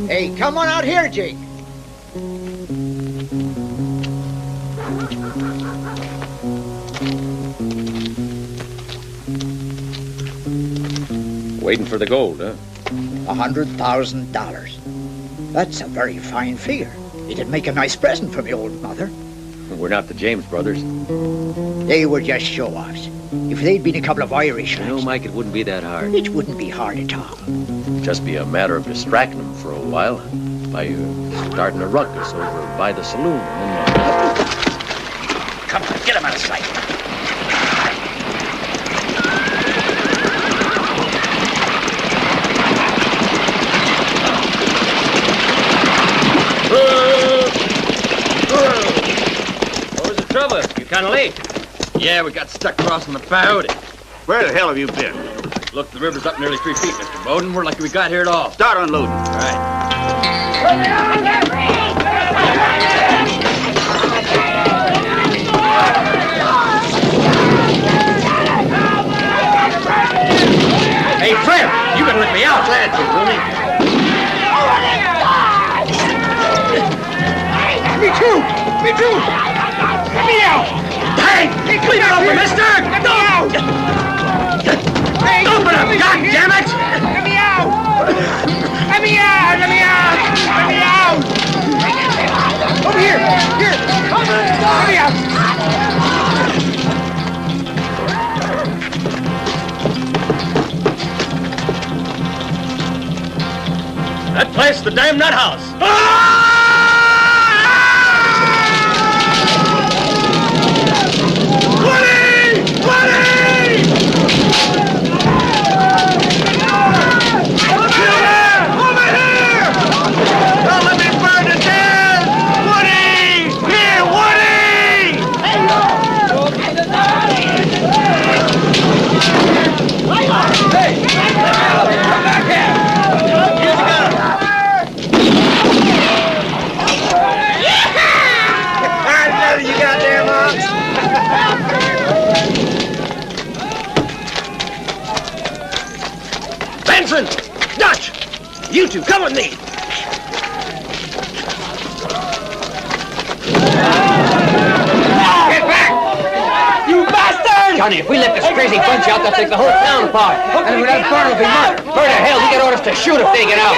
Hey, come on out here, Jake. Waiting for the gold, huh? $100,000. That's a very fine figure. It'd make a nice present for me old mother. We're not the James brothers. They were just show-offs. If they'd been a couple of Irish lads... No, Mike, it wouldn't be that hard. It wouldn't be hard at all. Just be a matter of distracting them for a while by starting a ruckus over by the saloon. And then, Come on, get him out of sight. What was the trouble? You kind of late. Yeah, we got stuck crossing the Coyote. Where the hell have you been? Look, the river's up nearly 3 feet, Mr. Bowden. We're lucky we got here at all. Start unloading. All right. Hey, Fred, you better let me out. Glad to, Tony. Me too! Me too! Let me out! Hey, clean it over, mister! Let me out! Hey, Open up, goddammit! Let me out! Let me out! Let me out! Let me out! Over here! Here! Let me out! That place, the damn nut house. Dutch! You two, come with me! Get back! You bastard! Johnny, if we let this crazy bunch out, they'll take the whole town apart. And without burn will be murdered. Where the hell? We get orders to shoot if they get out.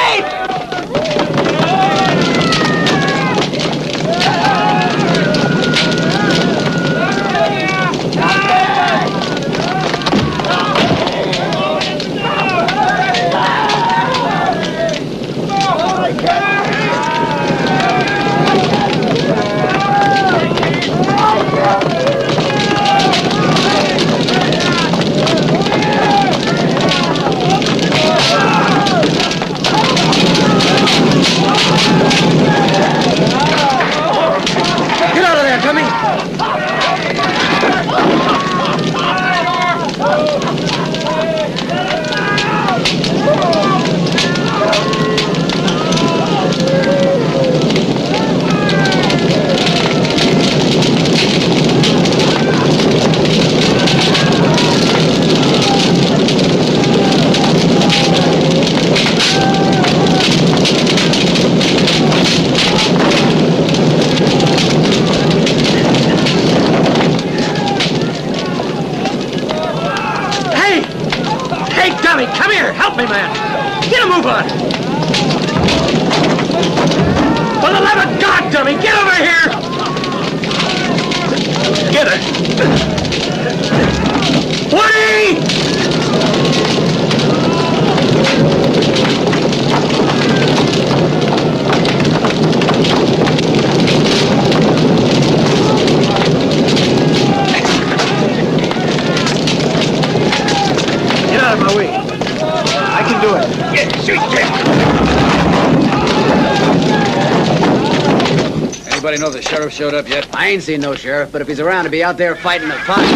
Help me, man! Get a move on! For the love of God, dummy, get over here! Get her! Woody! out of my way. I can do it. Yeah, shoot, Anybody know if the sheriff showed up yet? I ain't seen no sheriff, but if he's around, he'll be out there fighting the fight.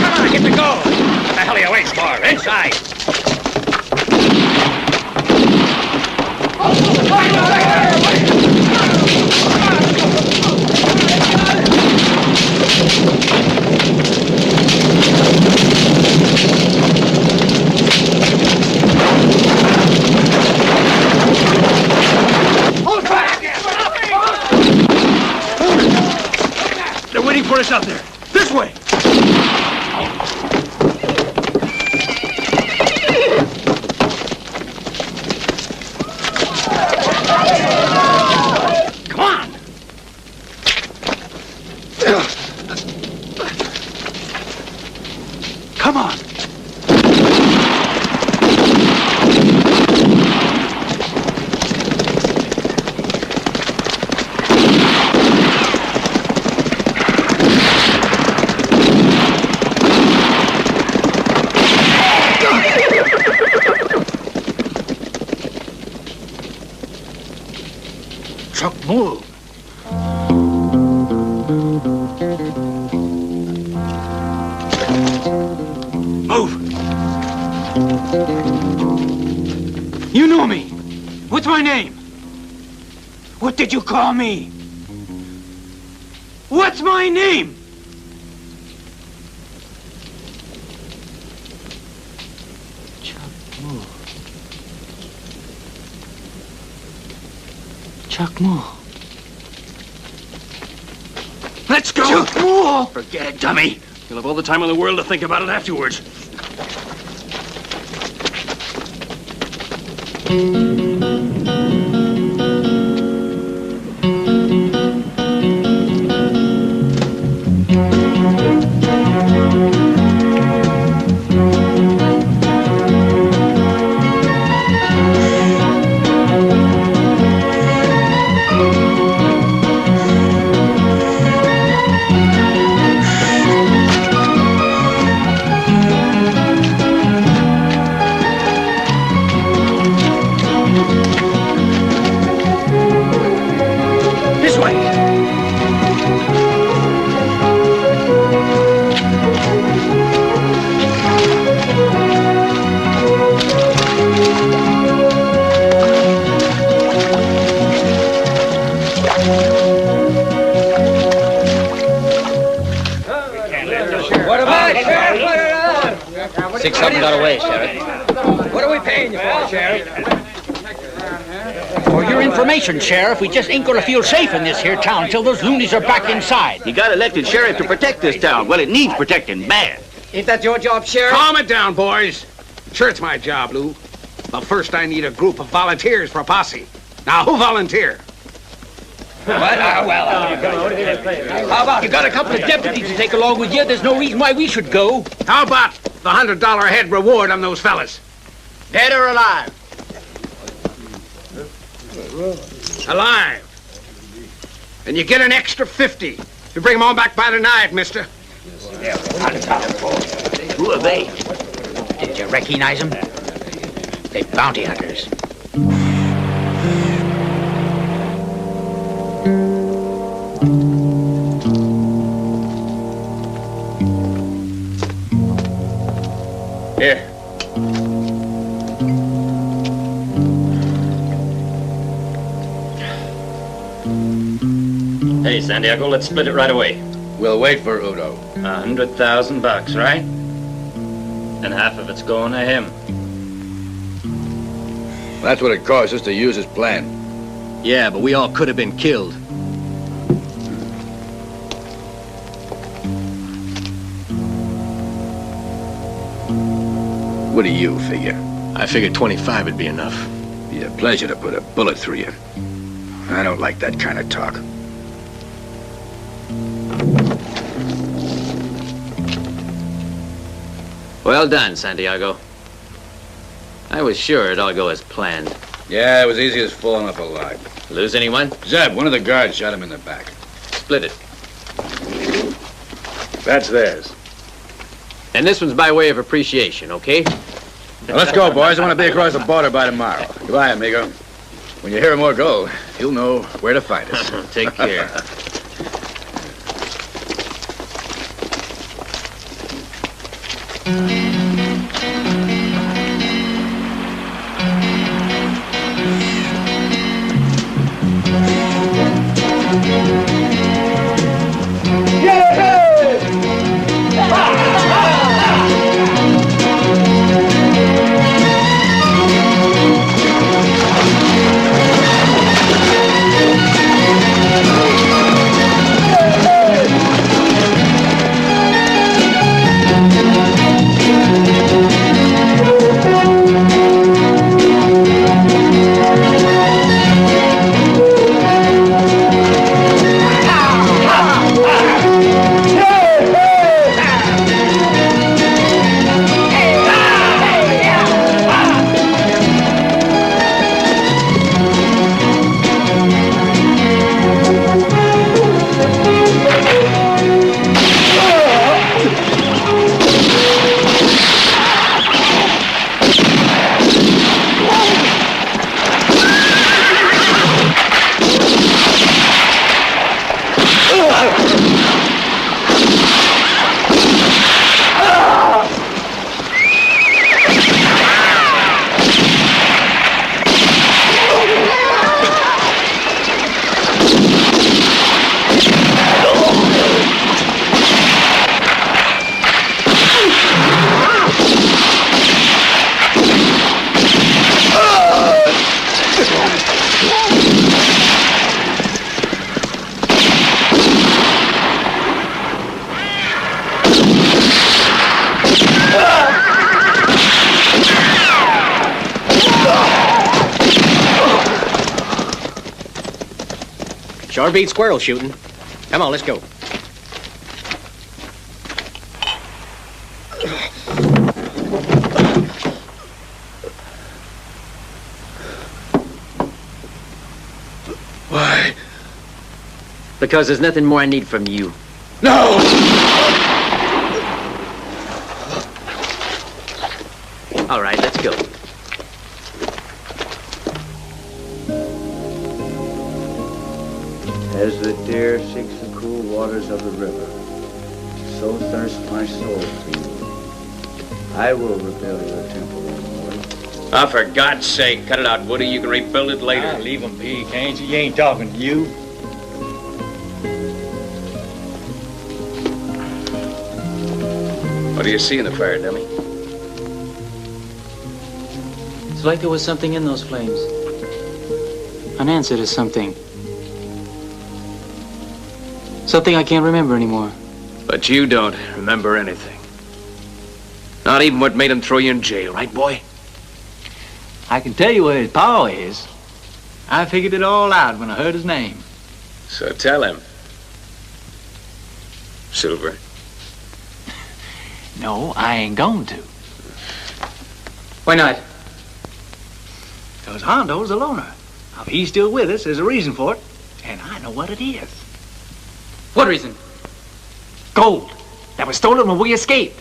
Come on, get the goal. What the hell are you waiting for? Inside. They're waiting for us out there. This way. Come on. Come on. Chuck Moll. Move. You know me. What's my name? What did you call me? What's my name? Chuck Moll. Let's go! Chuck Moll! Forget it, dummy. You'll have all the time in the world to think about it afterwards. $600 away, Sheriff. What are we paying you for, Sheriff? For your information, Sheriff, we just ain't gonna feel safe in this here town till those loonies are back inside. You got elected sheriff to protect this town. Well, it needs protecting bad. Ain't that your job, Sheriff? Calm it down, boys. Sure, it's my job, Lou. But first, I need a group of volunteers for a posse. Now, who volunteer? How about you got a couple of deputies to take along with you? There's no reason why we should go. How about the $100 head reward on those fellas? Dead or alive? Alive. And you get an extra 50. You bring them on back by tonight, mister. Who are they? Did you recognize them? They're bounty hunters. Here. Hey, Santiago, let's split it right away. We'll wait for Udo. $100,000, right? And half of it's going to him. That's what it cost us to use his plan. Yeah, but we all could have been killed. What do you figure? I figured 25 would be enough. Be a pleasure to put a bullet through you. I don't like that kind of talk. Well done, Santiago. I was sure it'd all go as planned. Yeah, it was easy as falling up alive. Lose anyone? Zeb, one of the guards shot him in the back. Split it. That's theirs. And this one's by way of appreciation, okay? Well, let's go, boys. I want to be across the border by tomorrow. Goodbye, amigo. When you hear more gold, you'll know where to find us. Take care. Sure beats squirrel shooting. Come on, let's go. Why? Because there's nothing more I need from you. No! All right, let's go. As the deer seeks the cool waters of the river, so thirsts my soul for you. I will rebuild your temple, Lord. Oh, for God's sake, cut it out, Woody. You can rebuild it later. Leave him be, can't you? You ain't talking to you. What do you see in the fire, dummy? It's like there was something in those flames. An answer to something. Something I can't remember anymore. But you don't remember anything. Not even what made him throw you in jail, right, boy? I can tell you where his paw is. I figured it all out when I heard his name. So tell him. Silver. No, I ain't going to. Why not? Because Hondo's a loner. Now, if he's still with us, there's a reason for it. And I know what it is. What reason? Gold. That was stolen when we escaped.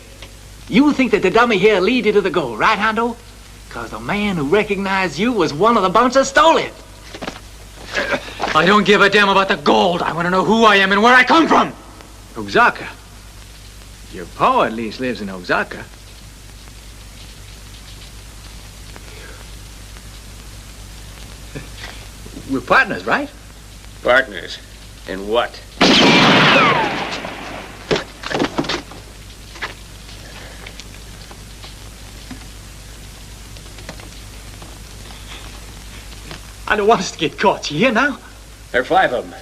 You think that the dummy here lead you to the gold, right, Hondo? Because the man who recognized you was one of the bunch that stole it. I don't give a damn about the gold. I want to know who I am and where I come from. Oaxaca. Your pa at least lives in Oaxaca. We're partners, right? Partners. In what? I don't want us to get caught. You hear now? There are 5 of them.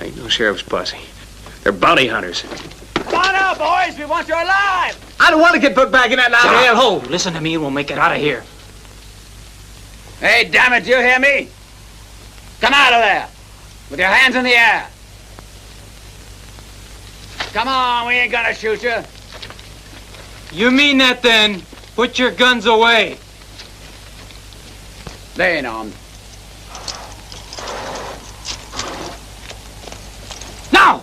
Ain't no sheriff's posse. They're bounty hunters. Come on out, boys. We want you alive. I don't want to get put back in that loud hell hole. Listen to me and we'll make it out of here. Hey, damn it, you hear me? Come out of there. With your hands in the air. Come on, we ain't gonna shoot you. You mean that then? Put your guns away. They ain't armed. Now!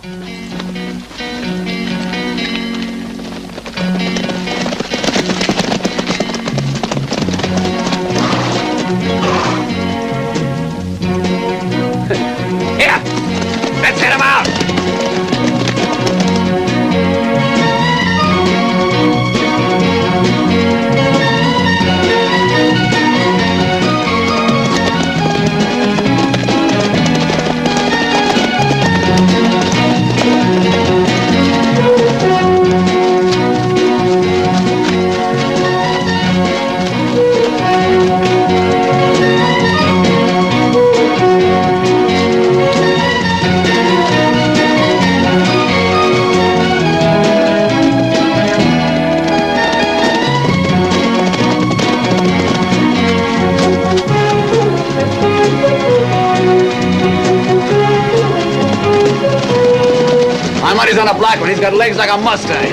on a black one. He's got legs like a Mustang.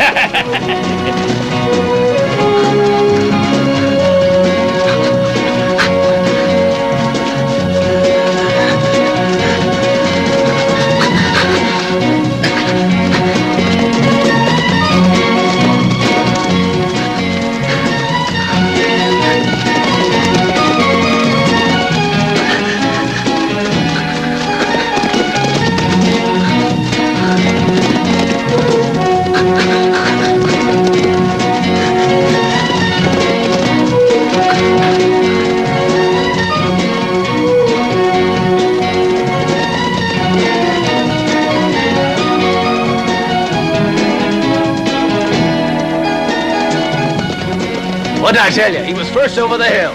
What'd I tell you? He was first over the hill.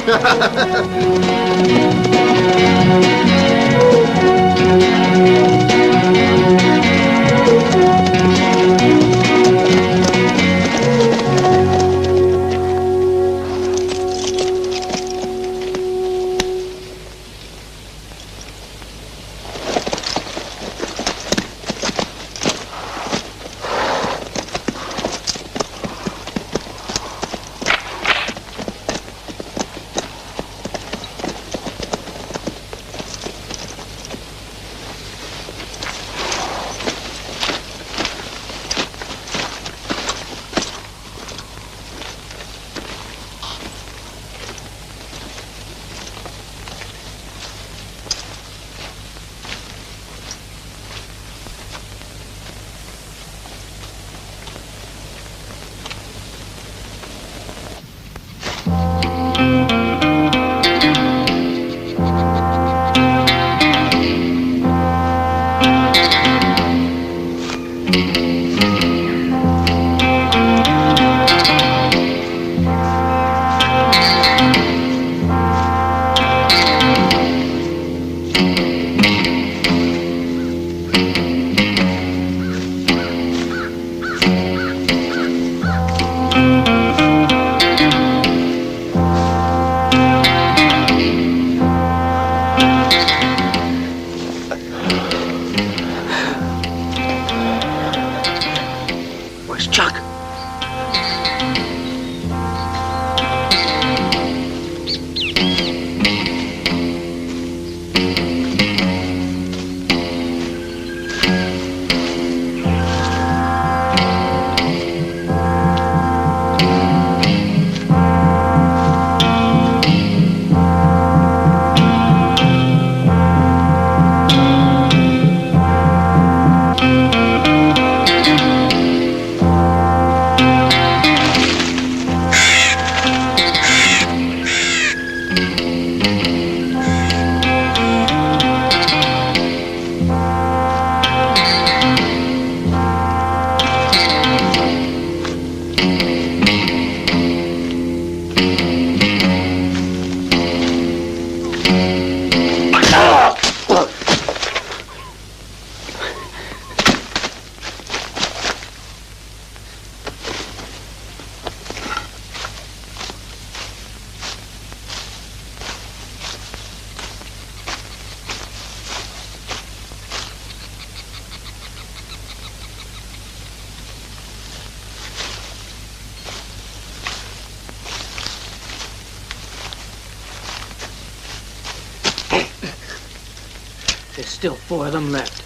There's still 4 of them left.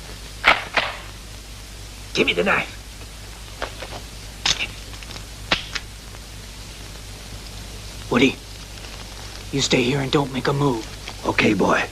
Give me the knife. Woody, you stay here and don't make a move. Okay, boy.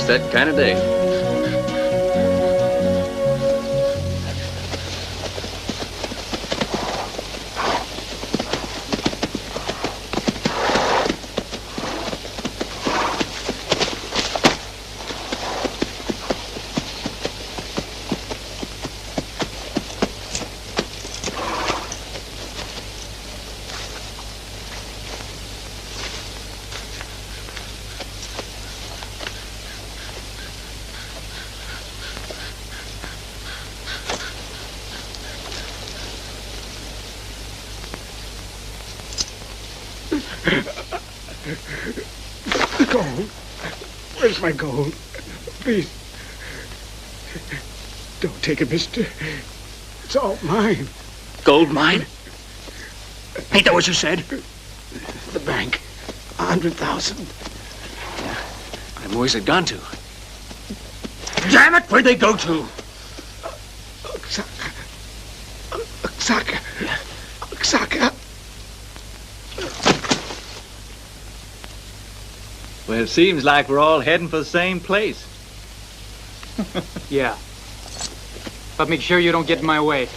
Just that kind of day. Gold. Where's my gold? Please. Don't take it, mister. It's all mine. Gold mine? Ain't that what you said? The bank. 100,000. And where's it gone to? Damn it, where'd they go to? Oaxaca. Oaxaca. Oaxaca. Well, it seems like we're all heading for the same place. Yeah. But make sure you don't get in my way.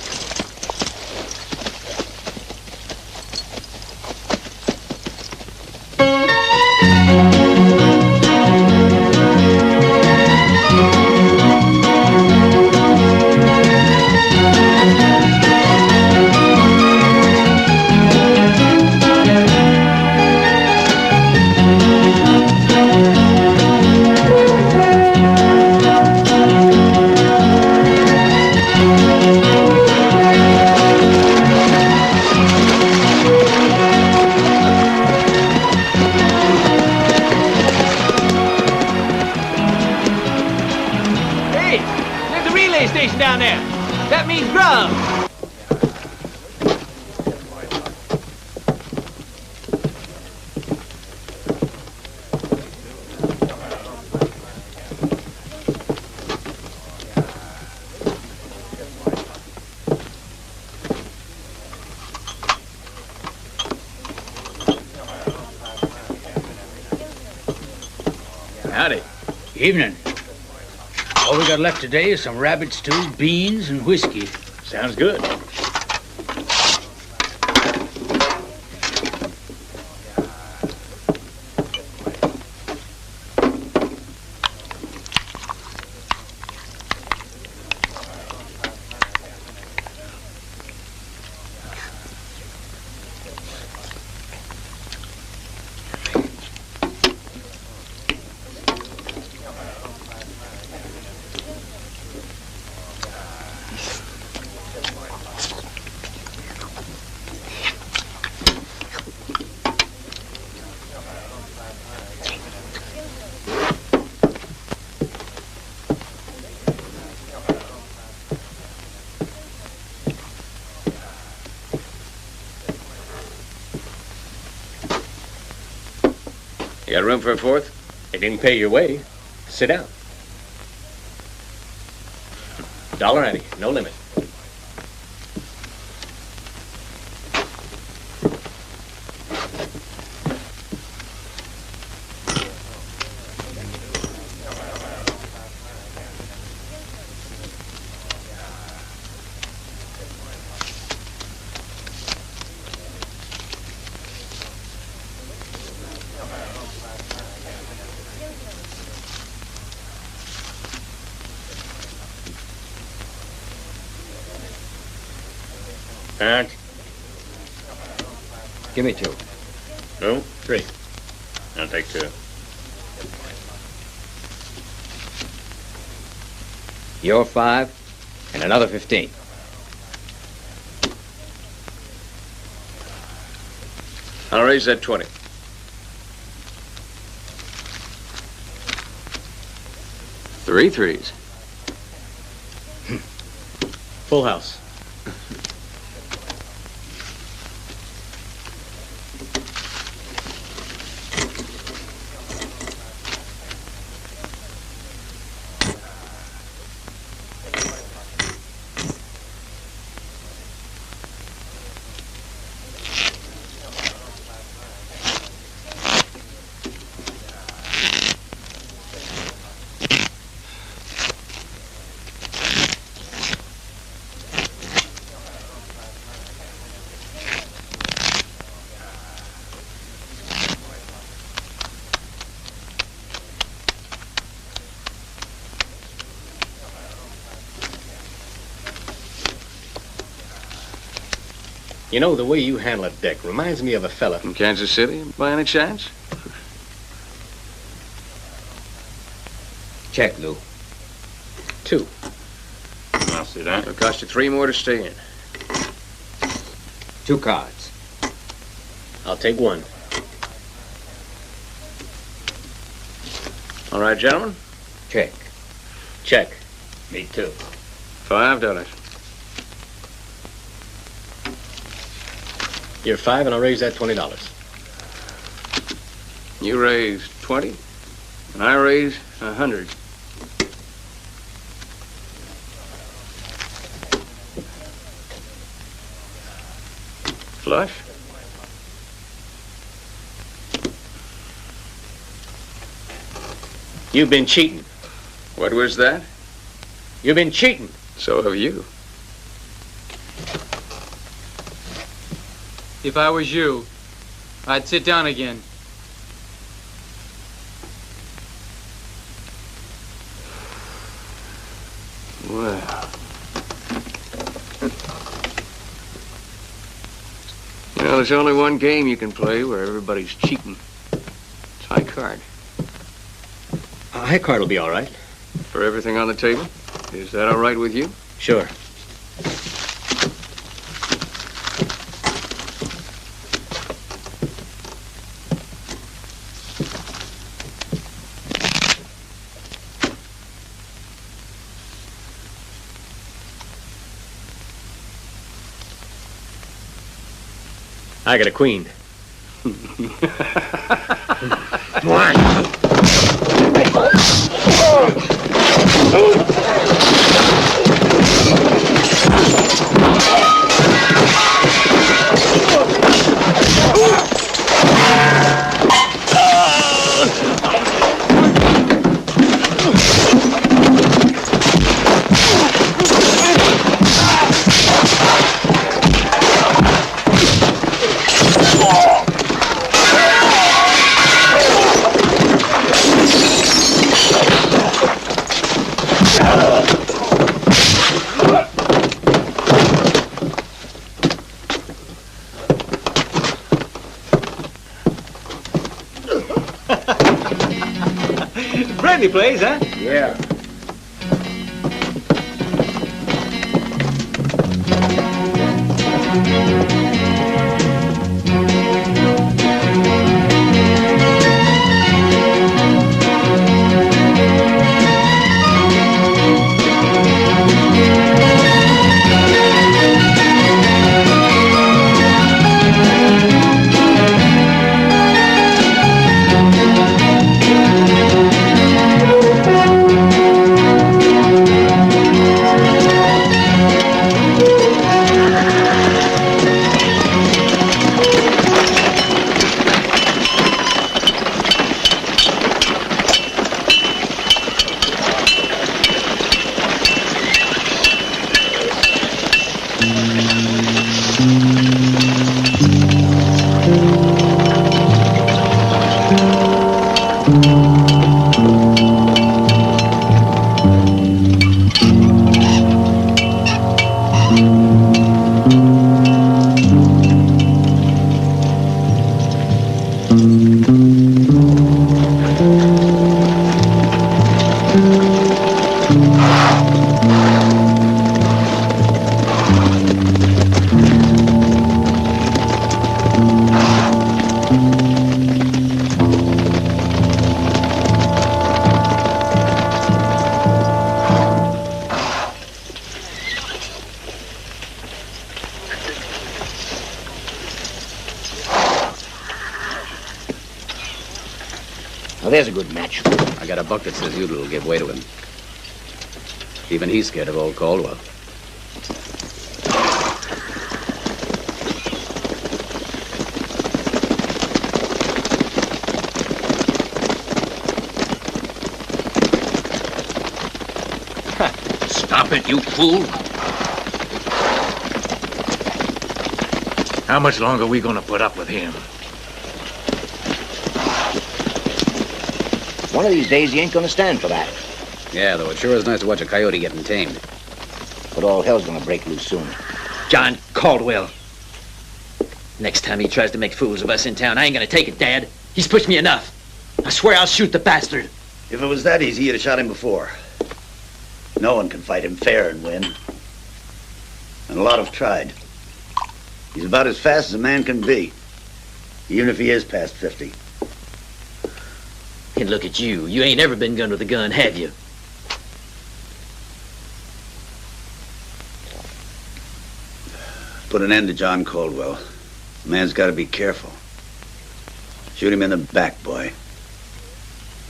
Down there. That means grub. Howdy. Evening. All we got left today is some rabbit stew, beans, and whiskey. Sounds good. You got room for a fourth? They didn't pay your way. Sit down. $1.90, no limit. Aunt? Give me 2. No? 3. I'll take 2. You're 5, and another 15. I'll raise that 20. 3 threes. Full house. You know, the way you handle it, Dick, reminds me of a fella. From Kansas City, by any chance? Check, Lou. 2. I'll see that. It'll cost you 3 more to stay in. 2 cards. I'll take 1. All right, gentlemen? Check. Check. Me too. $5. You're 5, and I'll raise that $20. You raise 20, and I raise 100. Flush? You've been cheating. What was that? You've been cheating. So have you. If I was you, I'd sit down again. Well. You know, there's only one game you can play where everybody's cheating. It's high card. High card will be all right. For everything on the table? Is that all right with you? Sure. I got a queen. Friendly place, huh? Yeah. Now, there's a good match. I got a buck that says you'll give way to him. Even he's scared of old Caldwell. Stop it, you fool. How much longer are we gonna put up with him? One of these days, he ain't gonna stand for that. Yeah, though it sure is nice to watch a coyote getting tamed. But all hell's gonna break loose soon. John Caldwell. Next time he tries to make fools of us in town, I ain't gonna take it, Dad. He's pushed me enough. I swear I'll shoot the bastard. If it was that easy, you'd have shot him before. No one can fight him fair and win. And a lot have tried. He's about as fast as a man can be, even if he is past 50. And look at you. You ain't ever been gunned with a gun, have you? Put an end to John Caldwell. The man's got to be careful. Shoot him in the back, boy.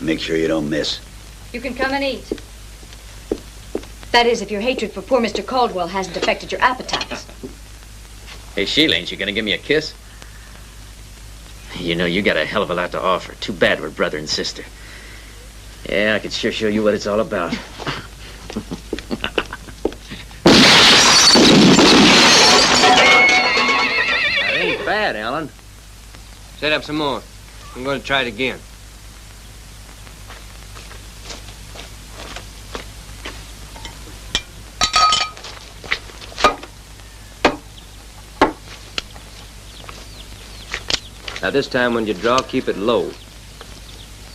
Make sure you don't miss. You can come and eat. That is, if your hatred for poor Mr. Caldwell hasn't affected your appetites. Hey, Sheila, ain't you gonna give me a kiss? You know, you got a hell of a lot to offer. Too bad we're brother and sister. Yeah, I could sure show you what it's all about. That ain't bad, Alan. Set up some more. I'm going to try it again. Now, this time when you draw, keep it low.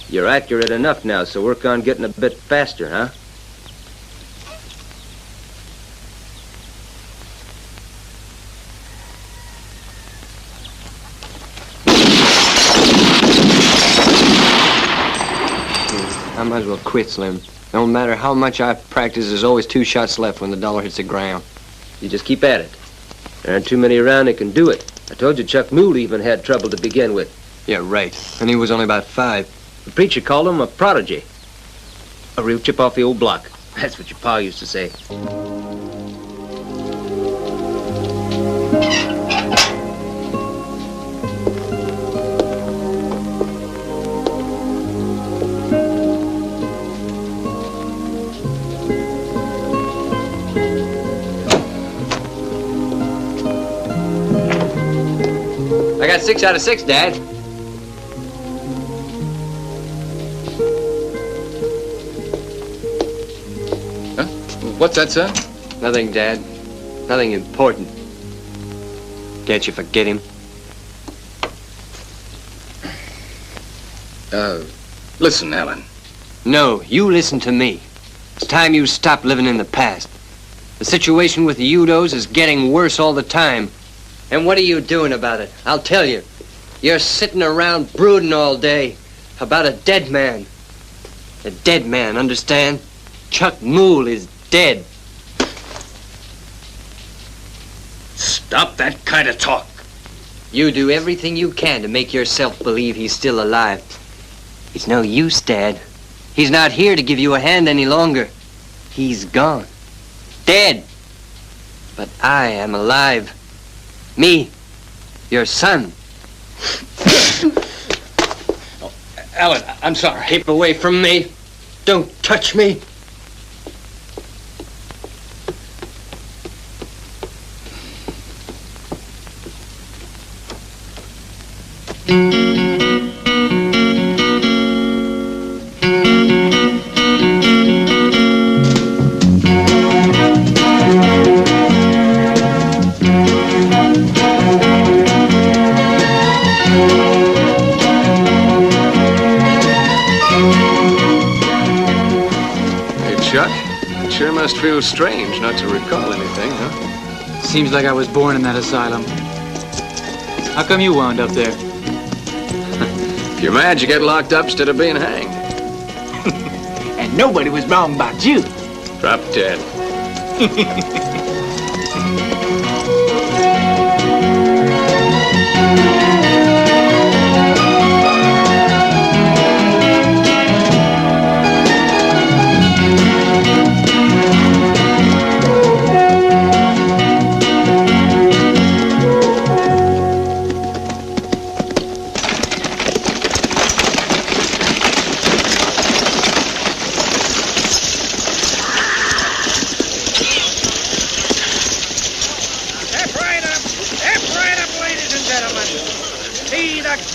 You're accurate enough now, so work on getting a bit faster, huh? I might as well quit, Slim. No matter how much I practice, there's always 2 shots left when the dollar hits the ground. You just keep at it. There aren't too many around that can do it. I told you Chuck Moll even had trouble to begin with. Yeah, right. And he was only about 5. The preacher called him a prodigy. A real chip off the old block. That's what your pa used to say. I got 6 out of 6, Dad. Huh? What's that, son? Nothing, Dad. Nothing important. Can't you forget him? Listen, Alan. No, you listen to me. It's time you stop living in the past. The situation with the Udos is getting worse all the time. And what are you doing about it? I'll tell you. You're sitting around brooding all day about a dead man. A dead man, understand? Chuck Moll is dead. Stop that kind of talk. You do everything you can to make yourself believe he's still alive. It's no use, Dad. He's not here to give you a hand any longer. He's gone. Dead. But I am alive. Me, your son. Oh, Alan, I'm sorry. Keep away from me. Don't touch me. Sure must feel strange not to recall anything, huh? Seems like I was born in that asylum. How come you wound up there? If you're mad, you get locked up instead of being hanged. And nobody was wrong about you. Drop dead.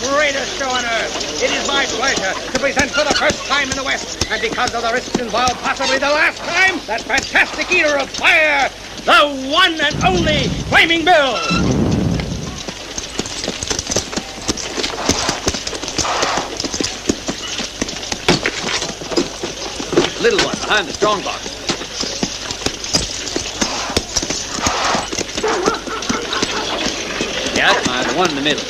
Greatest show on earth. It is my pleasure to present for the first time in the West, and because of the risks involved, possibly the last time, that fantastic eater of fire, the one and only Flaming Bill. Little one, behind the strong box. Yeah, that's mine, the one in the middle.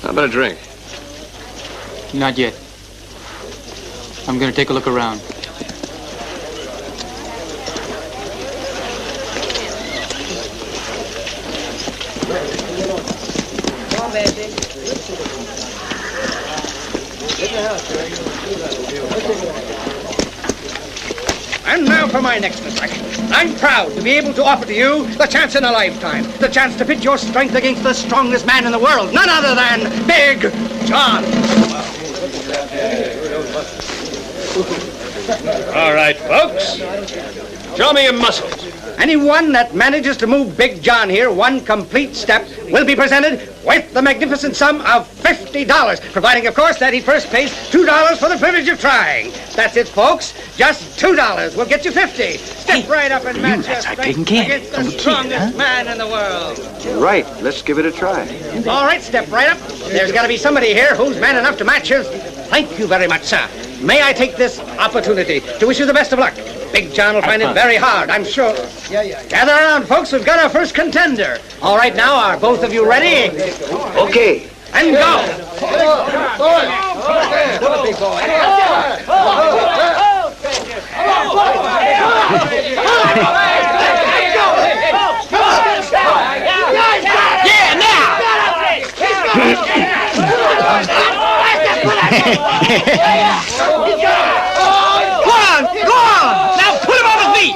How about a drink? Not yet. I'm gonna take a look around. Come on, baby. And now for my next attraction. I'm proud to be able to offer to you the chance in a lifetime. The chance to pit your strength against the strongest man in the world. None other than Big John. All right, folks. Show me your muscles. Anyone that manages to move Big John here one complete step will be presented with the magnificent sum of $50, providing, of course, that he first pays $2 for the privilege of trying. That's it, folks. Just $2 will get you 50. Step right up and match your strength against the strongest man in the world. Right. Let's give it a try. All right, step right up. There's got to be somebody here who's man enough to match his... Thank you very much, sir. May I take this opportunity to wish you the best of luck? Big John will find it very hard, I'm sure. Gather around, folks. We've got our first contender. All right, now, are both of you ready? Okay. And go. Yeah, now! Go on! Go on! Now put him on his feet!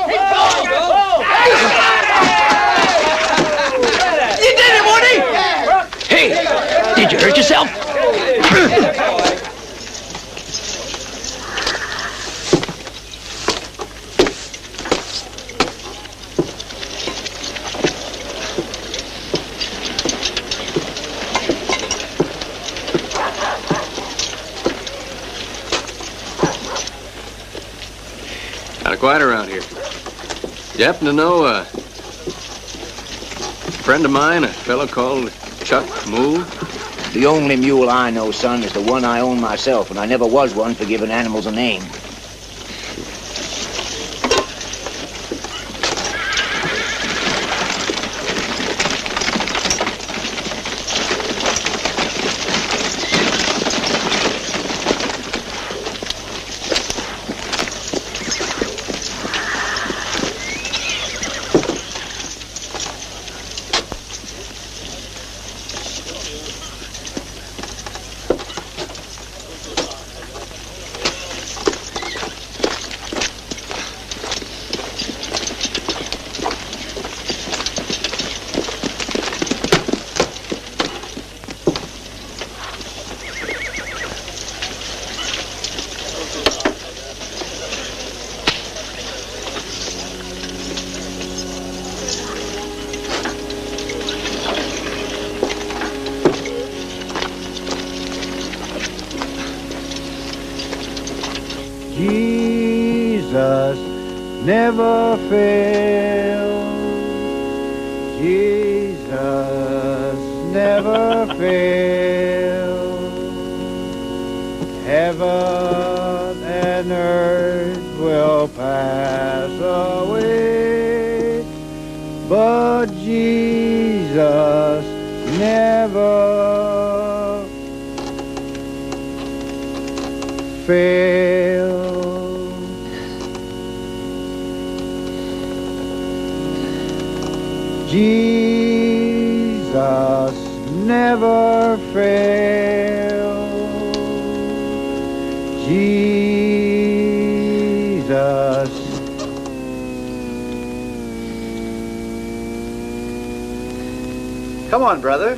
You did it, Woody! Hey, did you hurt yourself? Kind of quiet around here. You happen to know a friend of mine, a fellow called Chuck Moll? The only mule I know, son, is the one I own myself, and I never was one for giving animals a name. Jesus never fails. Jesus never fails. Heaven and earth will pass away, but Jesus never fails. Jesus never fails. Jesus. Come on, brother.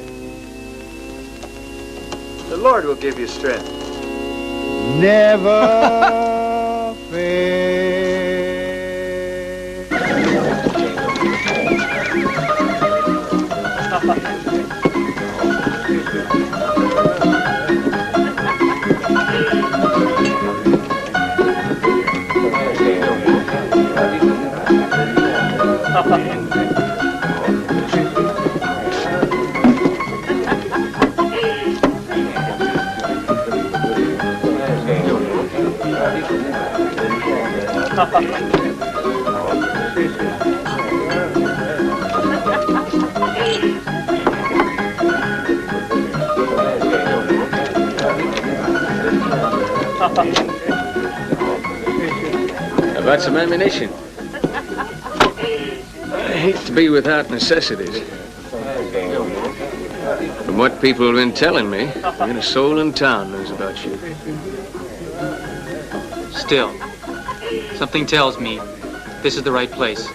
The Lord will give you strength. Never fail. About some ammunition. I hate to be without necessities. From what people have been telling me, ain't a soul in town knows about you. Still, something tells me this is the right place.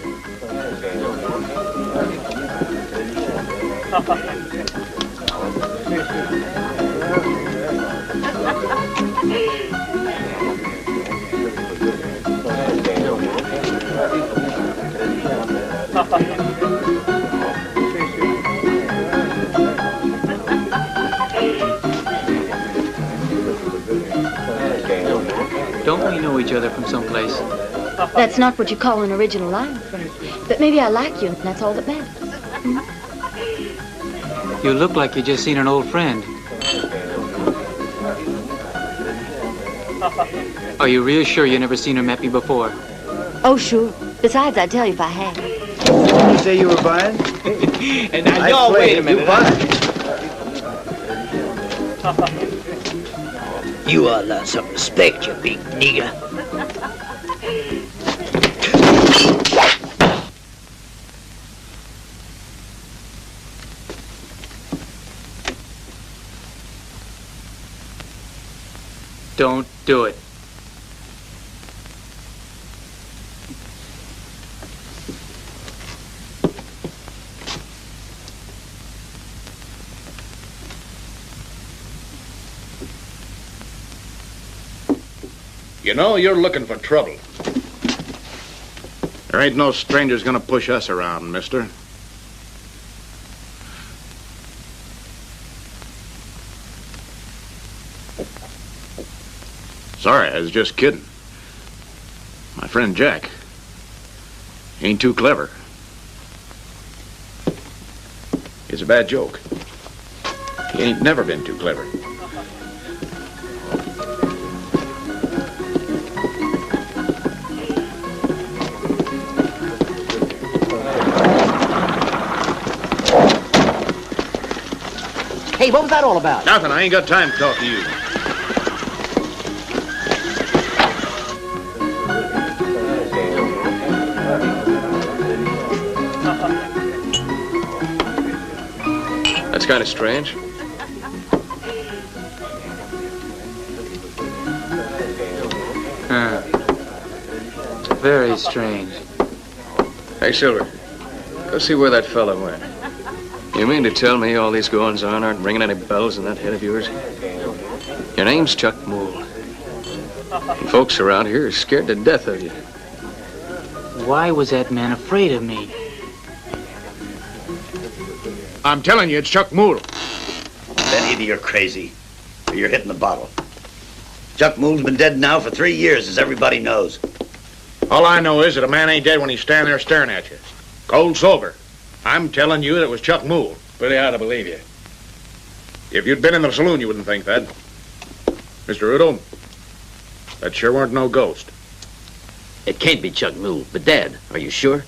Don't we know each other from someplace? That's not what you call an original line. But maybe I like you, and that's all that matters. You look like you just seen an old friend. Are you real sure you never seen or met me before? Oh, sure. Besides, I'd tell you if I had. You say you were buying? And now, y'all, wait a minute. You ought to learn some respect, you big nigger. Don't do it. You know, you're looking for trouble. There ain't no strangers gonna push us around, mister. Sorry, I was just kidding. My friend Jack. He ain't too clever. It's a bad joke. He ain't never been too clever. Hey, what was that all about? Nothing. I ain't got time to talk to you. That's kind of strange. Very strange. Hey, Silver, go see where that fella went. You mean to tell me all these goings-on aren't ringing any bells in that head of yours? Your name's Chuck Moll. And folks around here are scared to death of you. Why was that man afraid of me? I'm telling you, it's Chuck Moll. Then either you're crazy or you're hitting the bottle. Chuck Moll's been dead now for 3 years, as everybody knows. All I know is that a man ain't dead when he's standing there staring at you. Cold sober. I'm telling you that it was Chuck Moll. Pretty hard to believe you. If you'd been in the saloon, you wouldn't think that. Mr. Udo, that sure weren't no ghost. It can't be Chuck Moll, but Dad, are you sure?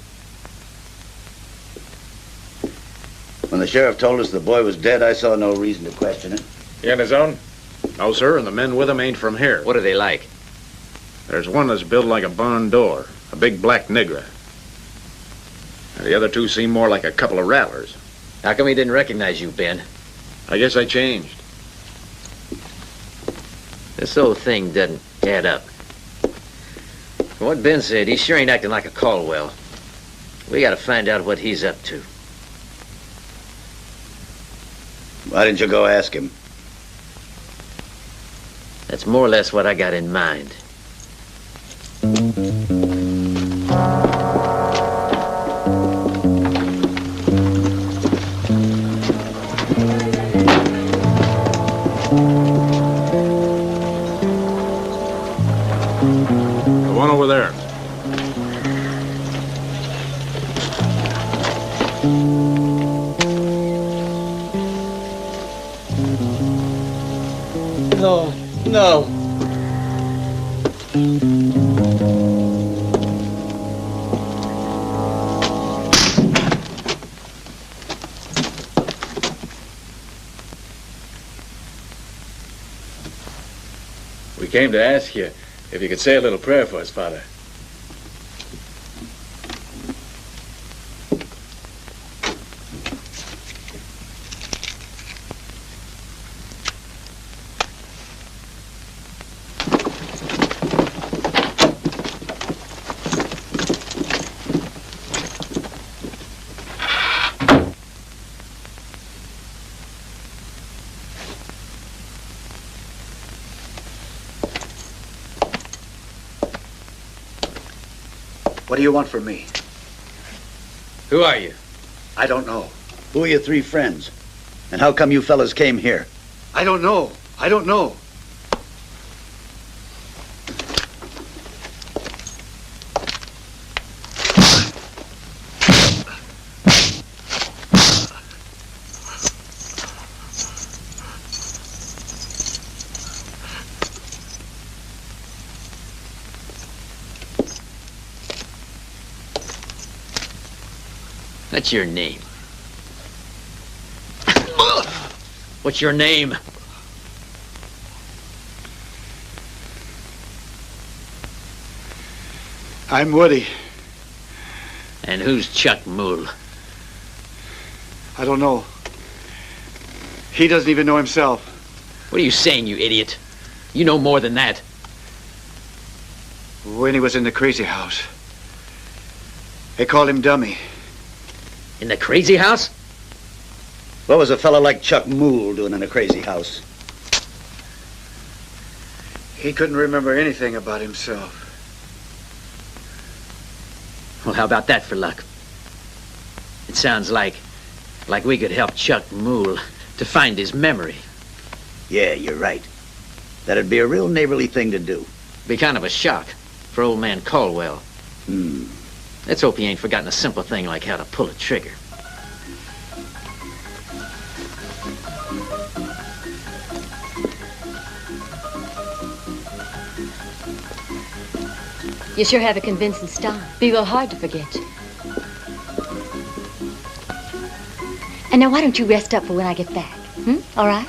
When the sheriff told us the boy was dead, I saw no reason to question it. He on his own? No, sir, and the men with him ain't from here. What are they like? There's one that's built like a barn door, a big black nigger. And the other two seem more like a couple of rattlers. How come he didn't recognize you, Ben? I guess I changed. This whole thing doesn't add up. From what Ben said, he sure ain't acting like a Caldwell. We gotta find out what he's up to. Why didn't you go ask him? That's more or less what I got in mind. The one over there. No. We came to ask you if you could say a little prayer for us, Father. What do you want from me? Who are you? I don't know. Who are your three friends? And how come you fellas came here? I don't know. I don't know. What's your name? What's your name? I'm Woody. And who's Chuck Moll? I don't know. He doesn't even know himself. What are you saying, you idiot? You know more than that. When he was in the crazy house, they called him Dummy. In the crazy house? What was a fellow like Chuck Moll doing in a crazy house? He couldn't remember anything about himself. Well, how about that for luck? It sounds like we could help Chuck Moll to find his memory. Yeah, you're right. That'd be a real neighborly thing to do. Be kind of a shock for old man Caldwell. Let's hope he ain't forgotten a simple thing like how to pull a trigger. You sure have a convincing style. Be real hard to forget. And now why don't you rest up for when I get back? All right?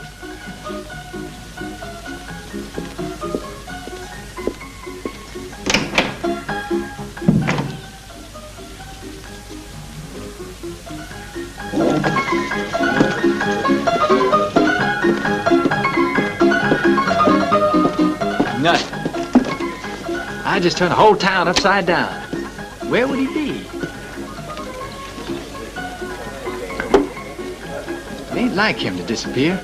Nothing. I just turned the whole town upside down. Where would he be? It ain't like him to disappear.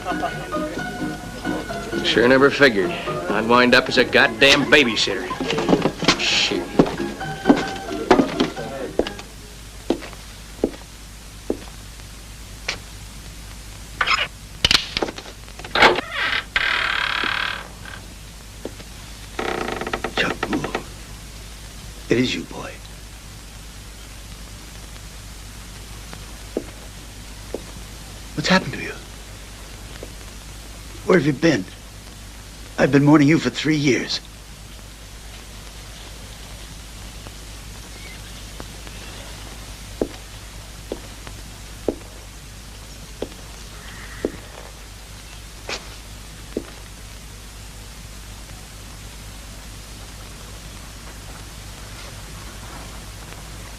Sure never figured I'd wind up as a goddamn babysitter. Shit. It is you, boy. What's happened to you? Where have you been? I've been mourning you for 3 years.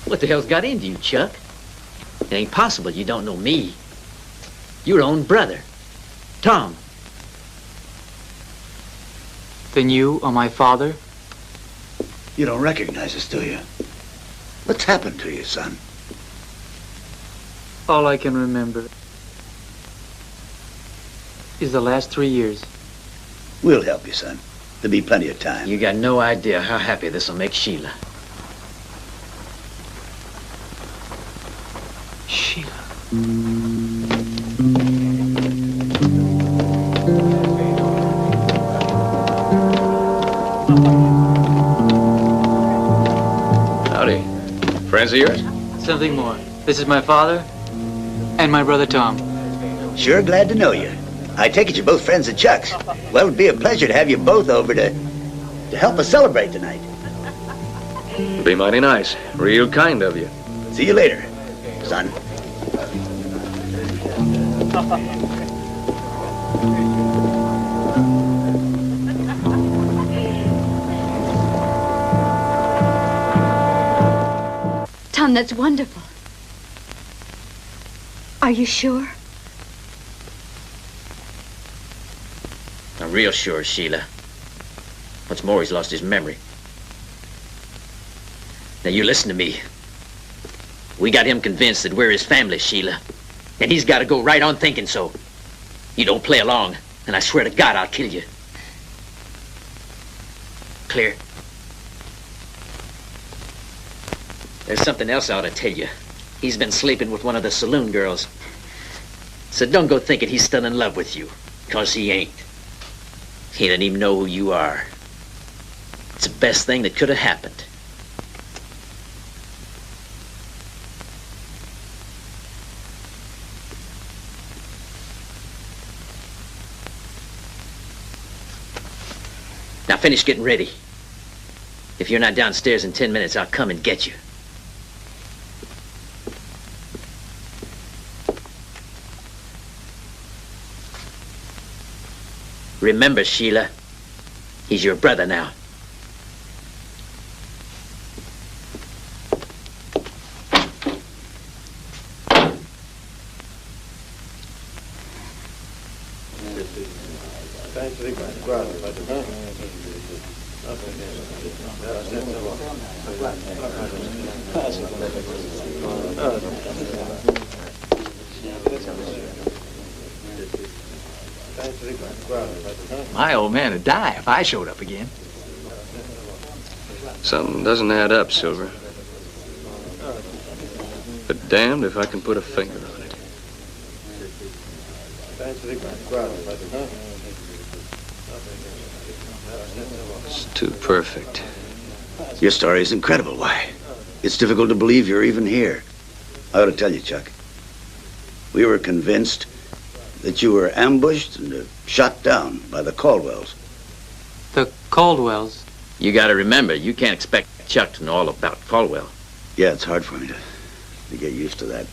What the hell's got into you, Chuck? It ain't possible you don't know me. Your own brother, Tom. Then you are my father? You don't recognize us, do you? What's happened to you, son? All I can remember is the last 3 years. We'll help you, son. There'll be plenty of time. You got no idea how happy this'll make Sheila. Sheila. Howdy. Friends of yours? Something more. This is my father and my brother Tom. Sure glad to know you. I take it you're both friends of Chuck's. Well, it'd be a pleasure to have you both over to help us celebrate tonight. It'd be mighty nice. Real kind of you. See you later, son. Tom, that's wonderful. Are you sure? I'm real sure, Sheila. What's more, he's lost his memory. Now, you listen to me. We got him convinced that we're his family, Sheila. And he's got to go right on thinking so. You don't play along, and I swear to God I'll kill you. Clear? There's something else I ought to tell you. He's been sleeping with one of the saloon girls. So don't go thinking he's still in love with you, 'cause he ain't. He doesn't even know who you are. It's the best thing that could have happened. Now finish getting ready. If you're not downstairs in 10 minutes, I'll come and get you. Remember, Sheila, he's your brother now. My old man would die if I showed up again. Something doesn't add up, Silver. But damned if I can put a finger on it. It's too perfect. Your story is incredible. Why? It's difficult to believe you're even here. I ought to tell you, Chuck. We were convinced that you were ambushed and shot down by the Caldwells. The Caldwells? You gotta remember, you can't expect Chuck to know all about Caldwell. Yeah, it's hard for me to get used to that.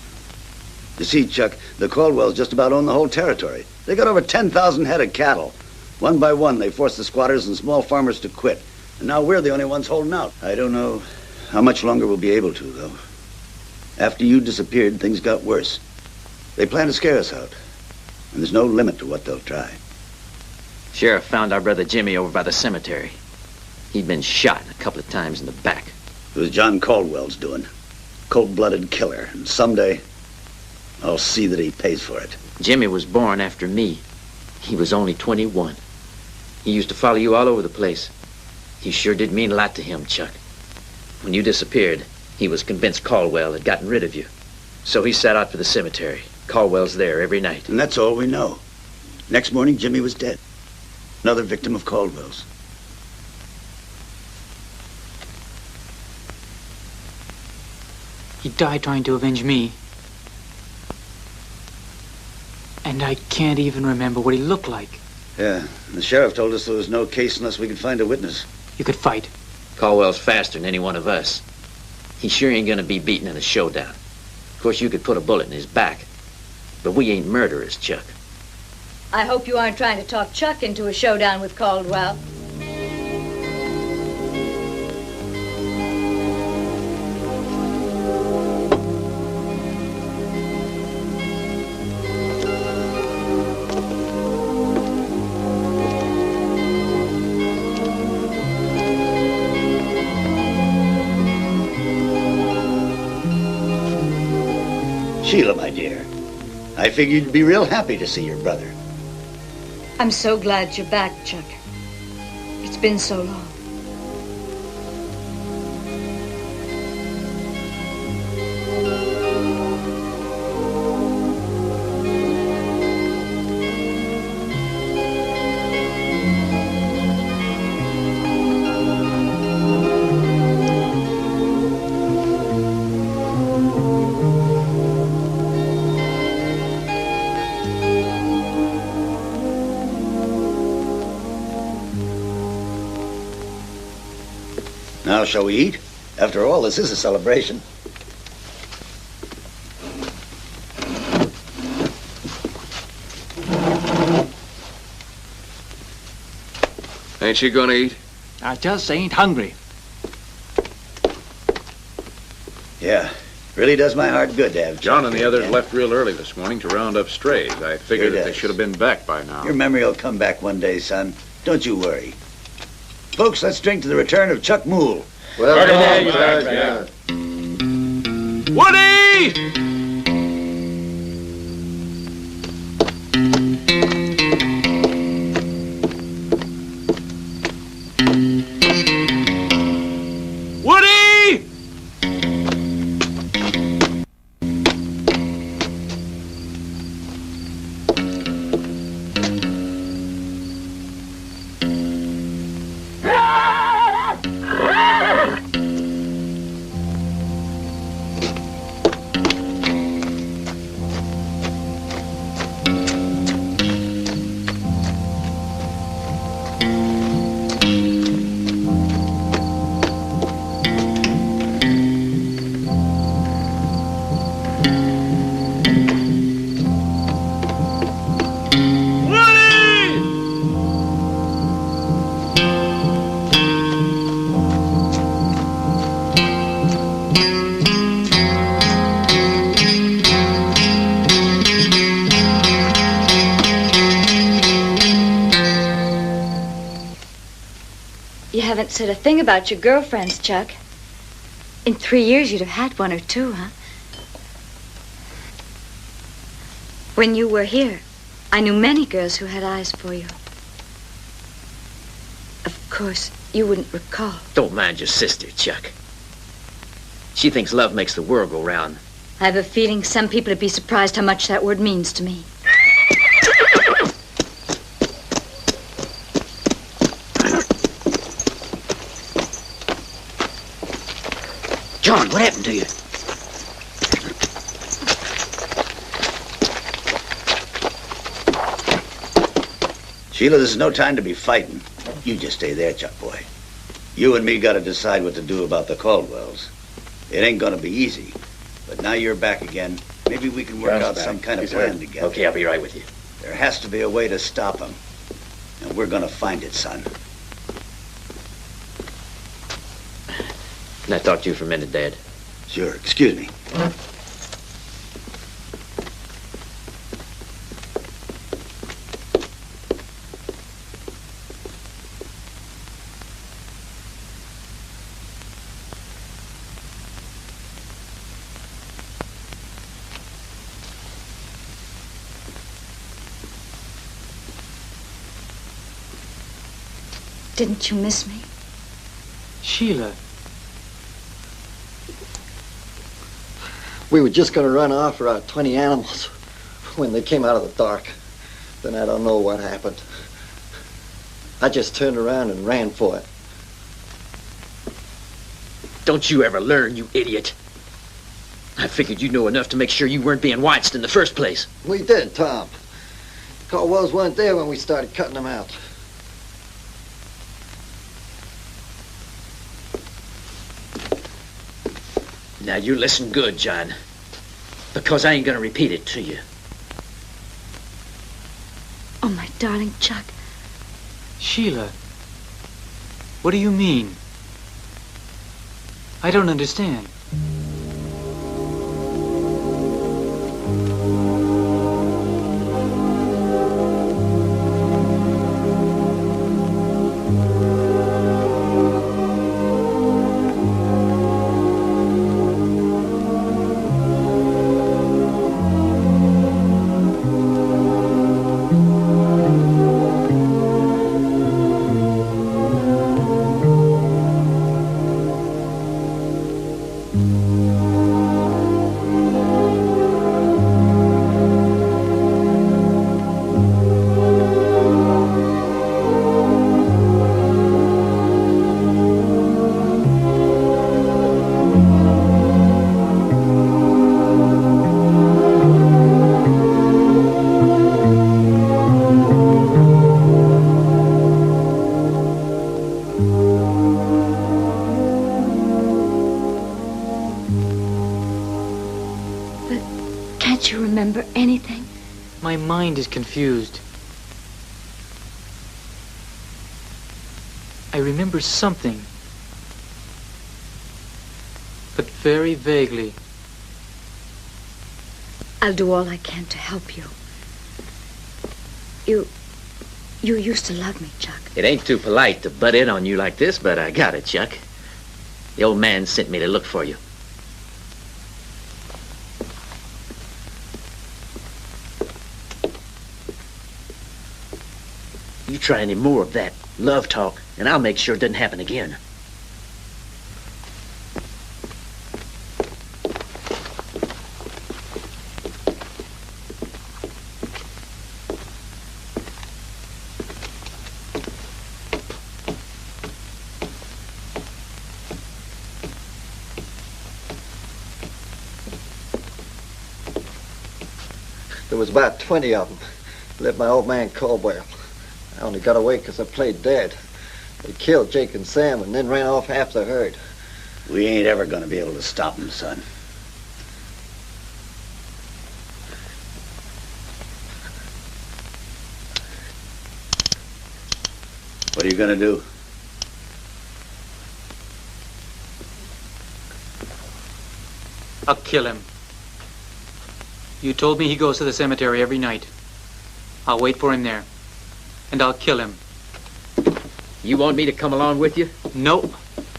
You see, Chuck, the Caldwells just about own the whole territory. They got over 10,000 head of cattle. One by one, they forced the squatters and small farmers to quit. And now we're the only ones holding out. I don't know how much longer we'll be able to, though. After you disappeared, things got worse. They plan to scare us out. And there's no limit to what they'll try. Sheriff found our brother Jimmy over by the cemetery. He'd been shot a couple of times in the back. It was John Caldwell's doing. Cold-blooded killer. And someday, I'll see that he pays for it. Jimmy was born after me. He was only 21. He used to follow you all over the place. You sure did mean a lot to him, Chuck. When you disappeared, he was convinced Caldwell had gotten rid of you. So he set out for the cemetery. Caldwell's there every night. And that's all we know. Next morning, Jimmy was dead. Another victim of Caldwell's. He died trying to avenge me. And I can't even remember what he looked like. Yeah, the sheriff told us there was no case unless we could find a witness. You could fight. Caldwell's faster than any one of us. He sure ain't gonna be beaten in a showdown. Of course, you could put a bullet in his back. But we ain't murderers, Chuck. I hope you aren't trying to talk Chuck into a showdown with Caldwell. Sheila, my dear, I figured you'd be real happy to see your brother. I'm so glad you're back, Chuck. It's been so long. Now, shall we eat? After all, this is a celebration. Ain't you gonna eat? I just ain't hungry. Yeah, really does my heart good to have John and the others again. left real early this morning to round up strays. I figured Sure that they does. should have been back by now. Your memory will come back one day, son. Don't you worry. Folks, let's drink to the return of Chuck Moll. Woody! Woody! You haven't said a thing about your girlfriends, Chuck. In 3 years, you'd have had one or two, huh? When you were here, I knew many girls who had eyes for you. Of course, you wouldn't recall. Don't mind your sister, Chuck. She thinks love makes the world go round. I have a feeling some people would be surprised how much that word means to me. John, what happened to you? Sheila, this is no time to be fighting. You just stay there, Chuck boy. You and me got to decide what to do about the Caldwells. It ain't gonna be easy, but now you're back again. Maybe we can work John's out back. some kind of He's plan hurt. together. Okay, I'll be right with you. There has to be a way to stop him, and we're gonna find it, son. Can I talk to you for a minute, Dad? Sure. Excuse me. Didn't you miss me? Sheila. We were just going to run off for our 20 animals when they came out of the dark. Then I don't know what happened. I just turned around and ran for it. Don't you ever learn, you idiot. I figured you knew enough to make sure you weren't being watched in the first place. We did, Tom. Caldwells weren't there when we started cutting them out. Now, you listen good, John, because I ain't gonna repeat it to you. Oh, my darling Chuck. Sheila, what do you mean? I don't understand. Don't you remember anything? My mind is confused. I remember something, but very vaguely. I'll do all I can to help you. You used to love me, Chuck. It ain't too polite to butt in on you like this, but I got it, Chuck. The old man sent me to look for you. You try any more of that love talk, and I'll make sure it doesn't happen again. There was about 20 of them. Led my old man Caldwell. I only got away because I played dead. They killed Jake and Sam and then ran off half the herd. We ain't ever gonna be able to stop them, son. What are you gonna do? I'll kill him. You told me he goes to the cemetery every night. I'll wait for him there. And I'll kill him. You want me to come along with you? Nope.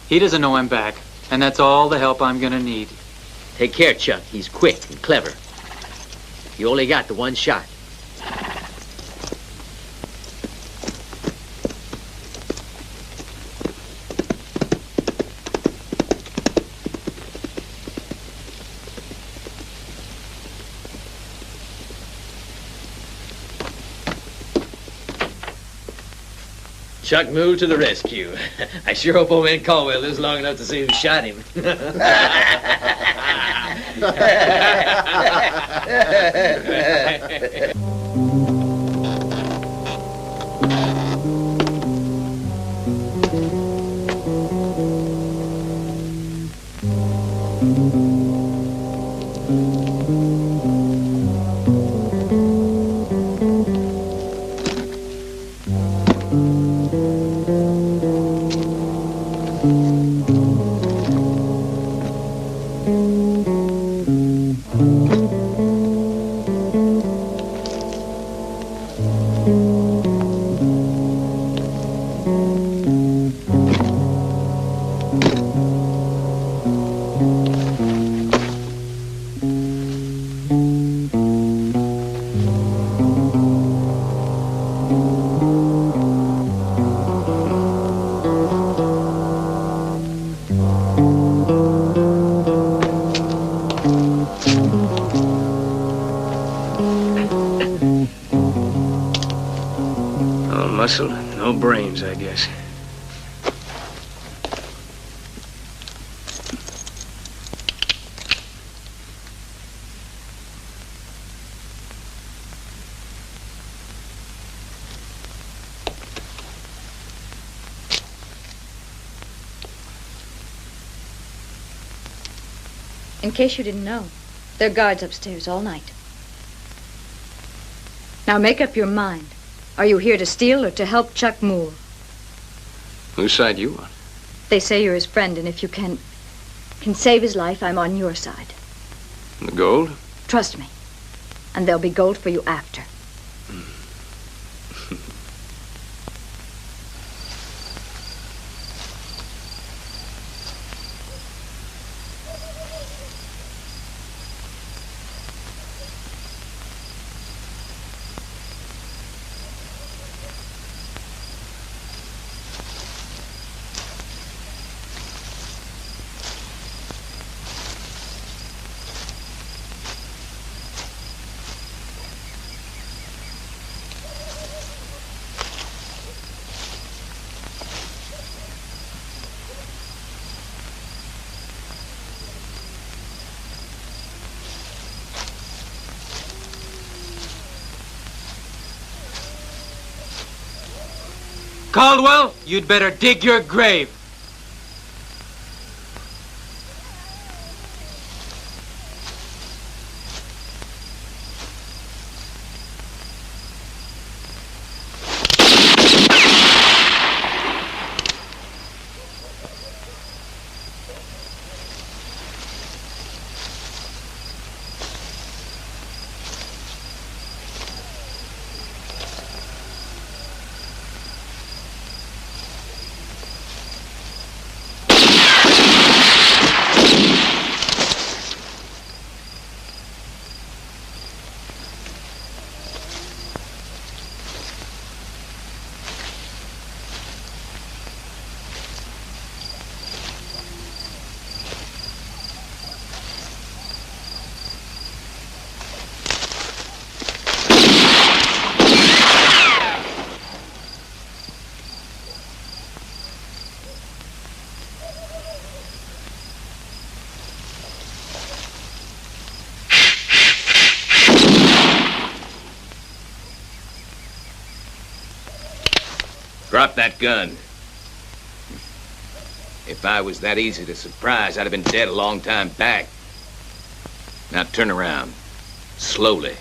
He doesn't know I'm back. And that's all the help I'm gonna need. Take care, Chuck. He's quick and clever. You only got the one shot. Chuck Moll to the rescue. I sure hope old man Caldwell lives long enough to see who shot him. Muscle, no brains, I guess. In case you didn't know, there are guards upstairs all night. Now make up your mind. Are you here to steal or to help Chuck Moll? Whose side you on? They say you're his friend, and if you can save his life, I'm on your side. The gold? Trust me. And there'll be gold for you after. Caldwell, you'd better dig your grave. that gun. If I was that easy to surprise, I'd have been dead a long time back. Now turn around. Slowly.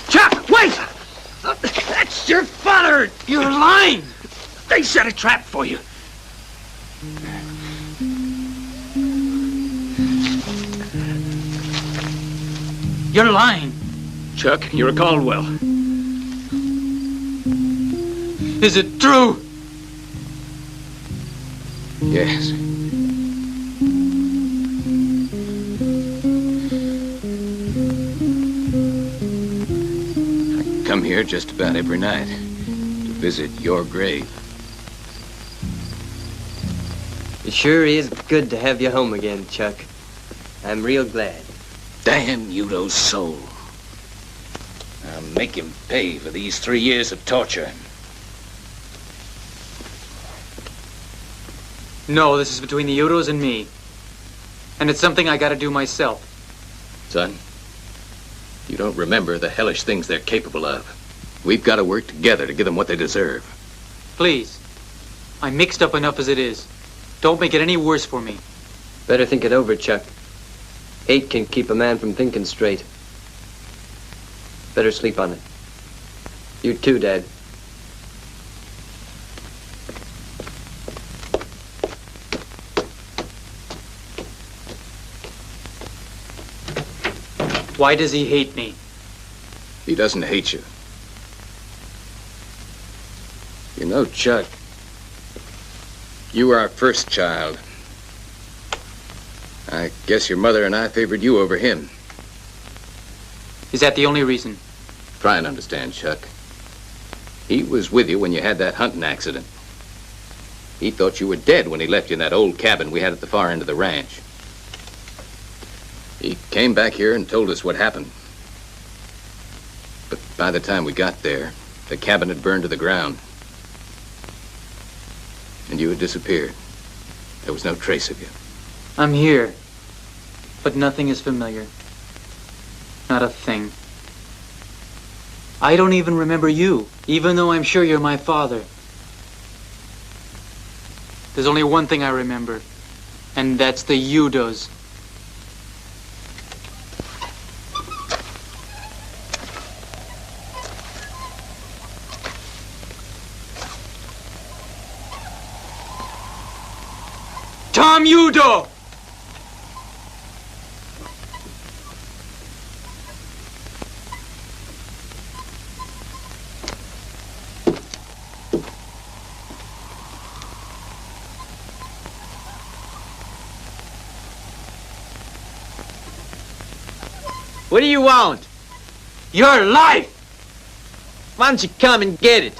Chuck, wait! That's your father! You're lying! They set a trap for you. You're lying. Chuck, you're a Caldwell. Is it true? Yes. I come here just about every night to visit your grave. It sure is good to have you home again, Chuck. I'm real glad. Damn Udo's soul. I'll make him pay for these 3 years of torture. No, this is between the Udos and me. And it's something I gotta do myself. Son, you don't remember the hellish things they're capable of. We've got to work together to give them what they deserve. Please. I'm mixed up enough as it is. Don't make it any worse for me. Better think it over, Chuck. Hate can keep a man from thinking straight. Better sleep on it. You too, Dad. Why does he hate me? He doesn't hate you. You know, Chuck, you were our first child. I guess your mother and I favored you over him. Is that the only reason? Try and understand, Chuck. He was with you when you had that hunting accident. He thought you were dead when he left you in that old cabin we had at the far end of the ranch. He came back here and told us what happened. But by the time we got there, the cabin had burned to the ground. And you had disappeared. There was no trace of you. I'm here. But nothing is familiar. Not a thing. I don't even remember you, even though I'm sure you're my father. There's only one thing I remember, and that's the Udos. Tom Udo! What do you want? Your life! Why don't you come and get it?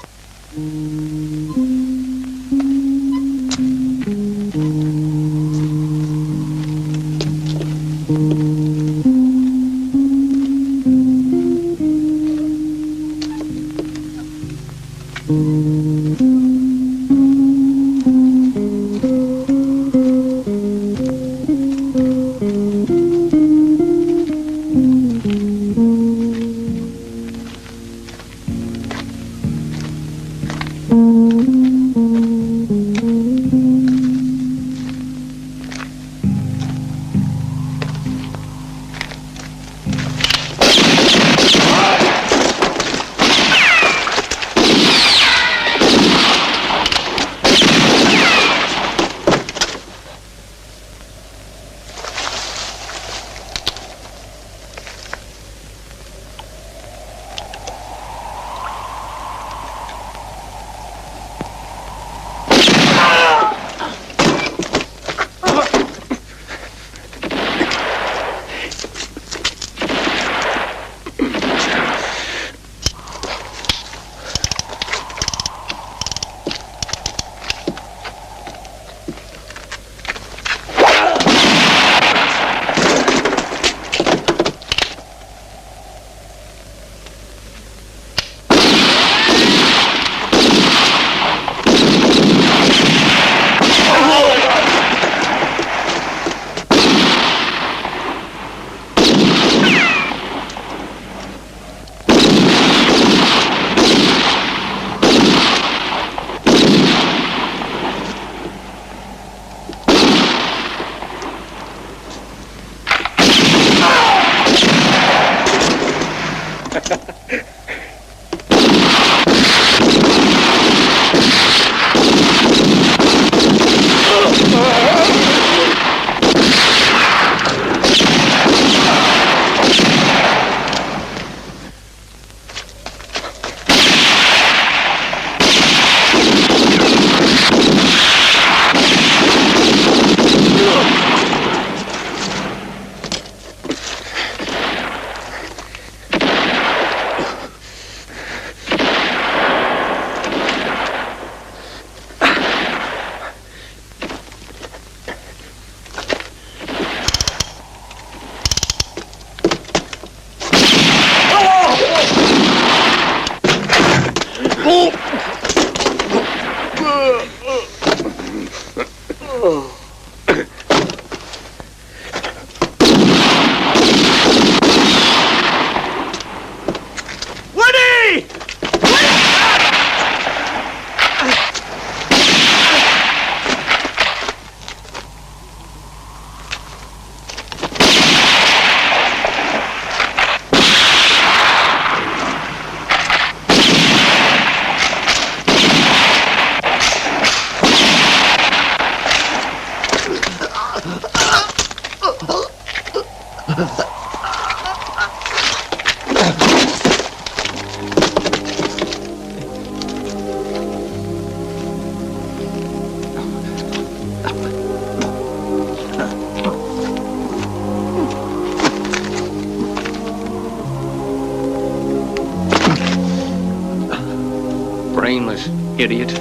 Brainless idiot.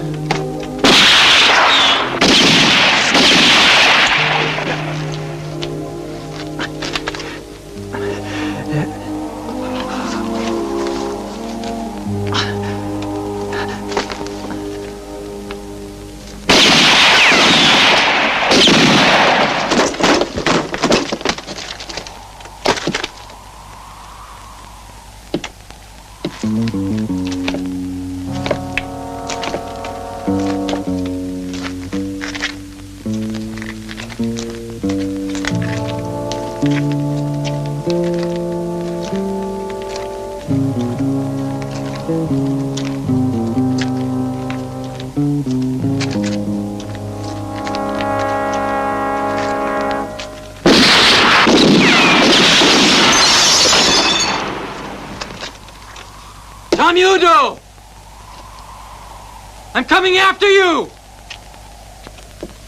I'm coming after you!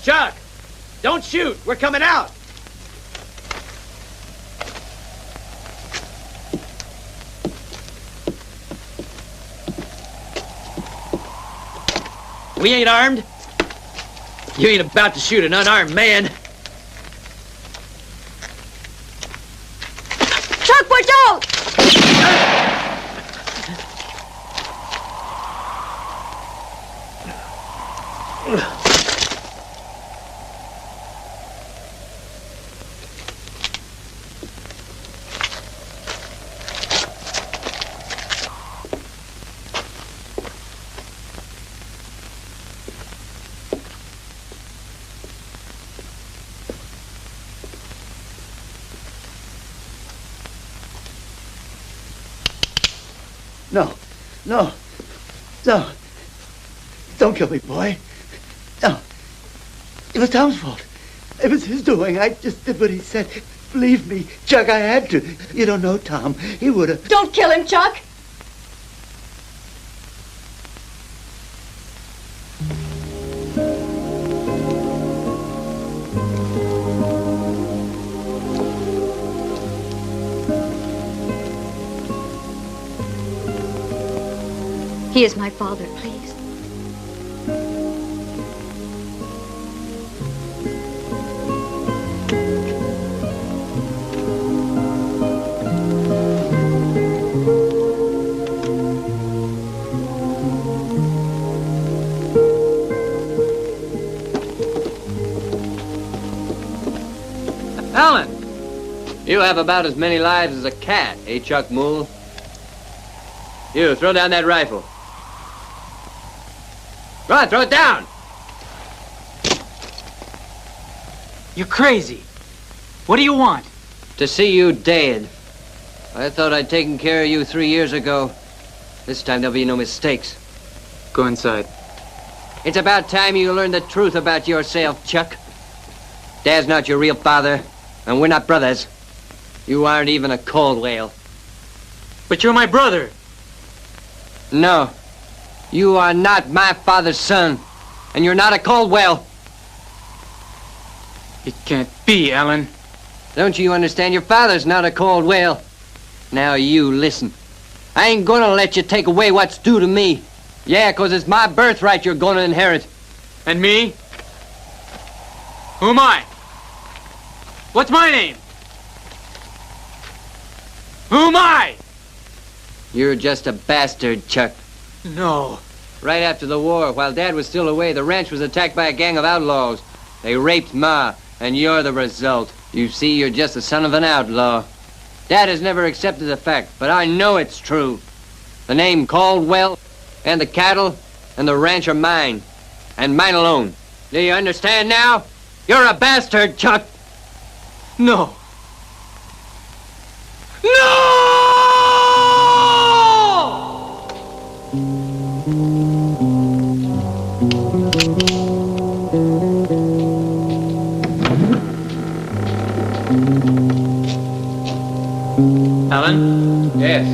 Chuck, don't shoot. We're coming out. We ain't armed. You ain't about to shoot an unarmed man. Chuck, watch out! No. Don't kill me, boy. No. It was Tom's fault. It was his doing. I just did what he said. Believe me, Chuck, I had to. You don't know Tom. He would have... Don't kill him, Chuck! He is my father, please. Alan! You have about as many lives as a cat, eh, Chuck Moll? You, throw down that rifle. Right, throw it down! You're crazy. What do you want? To see you dead. I thought I'd taken care of you 3 years ago. This time there'll be no mistakes. Go inside. It's about time you learned the truth about yourself, Chuck. Dad's not your real father, and we're not brothers. You aren't even a Caldwell. But you're my brother. No. You are not my father's son, and you're not a Caldwell. It can't be, Alan. Don't you understand? Your father's not a Caldwell. Now you listen. I ain't gonna let you take away what's due to me. Yeah, 'cause it's my birthright you're gonna inherit. And me? Who am I? What's my name? Who am I? You're just a bastard, Chuck. No. Right after the war, while Dad was still away, the ranch was attacked by a gang of outlaws. They raped Ma, and you're the result. You see, you're just the son of an outlaw. Dad has never accepted the fact, but I know it's true. The name Caldwell, and the cattle, and the ranch are mine. And mine alone. Do you understand now? You're a bastard, Chuck. No. No! Alan? Yes.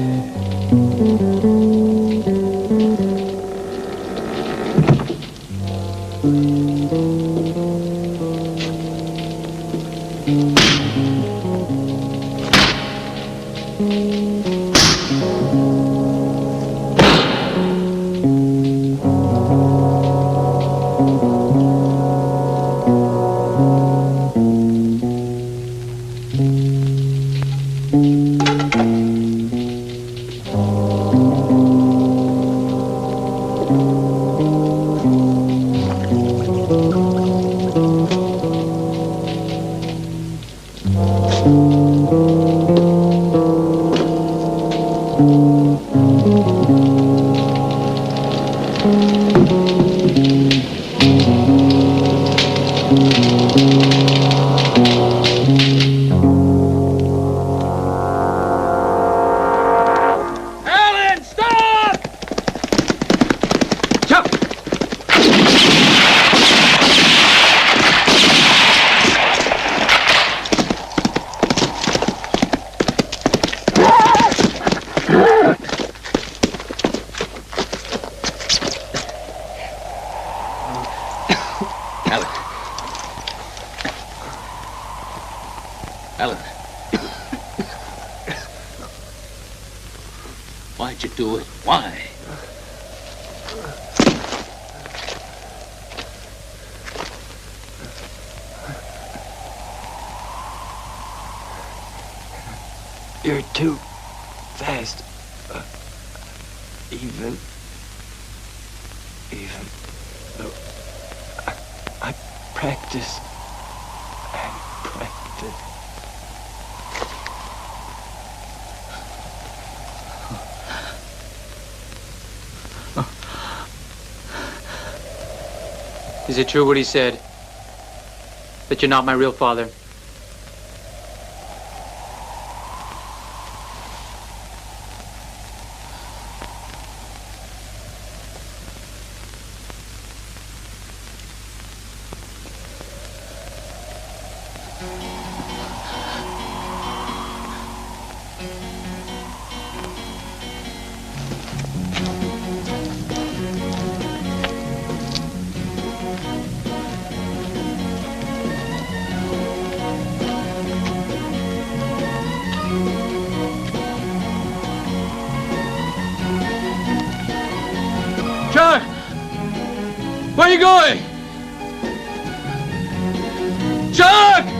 Alan. Why'd you do it? Why? You're too fast. Even. I practice and practice. Is it true what he said? That you're not my real father? Chuck! Where are you going? Chuck!